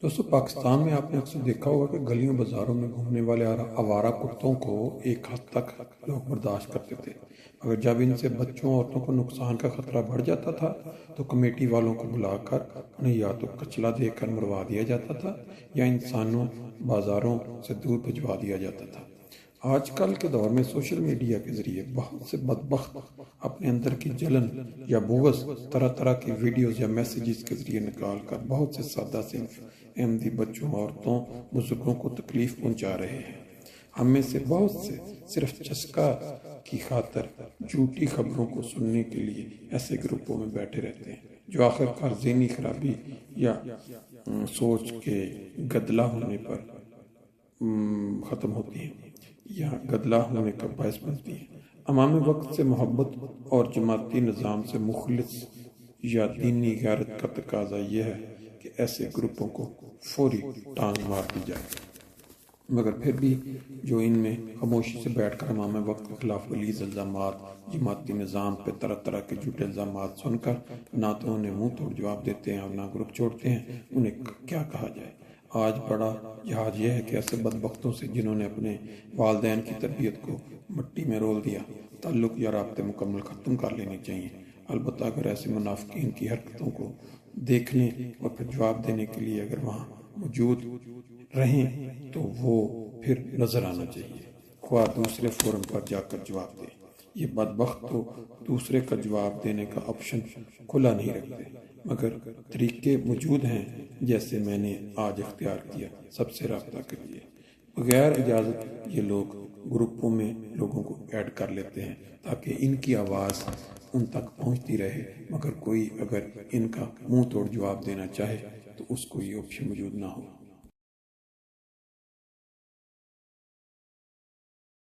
दोस्तों पाकिस्तान में आपने अक्सर देखा होगा कि गलियों बाजारों में घूमने वाले आवारा कुत्तों को एक हद तक लोग बर्दाश्त करते थे, मगर जब इनसे बच्चों औरतों को नुकसान का खतरा बढ़ जाता था तो कमेटी वालों को बुलाकर उन्हें या तो कचला देकर मरवा दिया जाता था या इंसानों बाजारों से दूर भिजवा दिया जाता था। आजकल के दौर में सोशल मीडिया के ज़रिए बहुत से बदबख्त अपने अंदर की जलन या बुग़्ज़ तरह तरह की वीडियोज़ या मैसेजेस के ज़रिए निकाल कर बहुत से सादा सिर्फ अहमदी बच्चों, औरतों, बुजुर्गों को तकलीफ़ पहुंचा रहे हैं। हम में से बहुत से सिर्फ चस्का की खातर झूठी खबरों को सुनने के लिए ऐसे ग्रुपों में बैठे रहते हैं जो आखिरकार ज़हनी खराबी या सोच के गदला होने पर ख़त्म होती हैं या गदला होने का बायस बनती है। अमाम वक्त से मोहब्बत और जमाती निज़ाम से मुखलिस या दीनी गैरत का तकाजा यह है कि ऐसे ग्रुपों को फौरी टांग मार दी जाए, मगर फिर भी जो इनमें खामोशी से बैठकर अमाम वक्त के खिलाफ गलीज़ इल्ज़ामात, जमाती निज़ाम पे तरह तरह के झूठे इल्ज़ामात सुनकर ना तो उन्हें मुंह तोड़ जवाब देते हैं और ना ग्रुप छोड़ते हैं, उन्हें क्या कहा जाए। आज बड़ा जहाज यह है कि ऐसे बदबख्तों से जिन्होंने अपने वालिदैन की तरबियत को मिट्टी में रोल दिया, ताल्लुक़ या राब्ते मुकम्मल ख़त्म कर लेने चाहिए। अलबत्ता अगर ऐसे मुनाफिकीन की हरकतों को देखने और फिर जवाब देने के लिए अगर वहाँ मौजूद रहें तो वो फिर नज़र आना चाहिए, ख्वाह दूसरे फोरम पर जाकर जवाब दें। ये बदबख्त तो दूसरे का जवाब देने का ऑप्शन खुला नहीं रखते, मगर तरीके मौजूद हैं जैसे मैंने आज इख्तियार किया, सबसे रब्ता करिए। बगैर इजाज़त ये लोग ग्रुपों में लोगों को ऐड कर लेते हैं ताकि इनकी आवाज़ उन तक पहुंचती रहे, मगर कोई अगर इनका मुंह तोड़ जवाब देना चाहे तो उसको ये ऑप्शन मौजूद ना हो।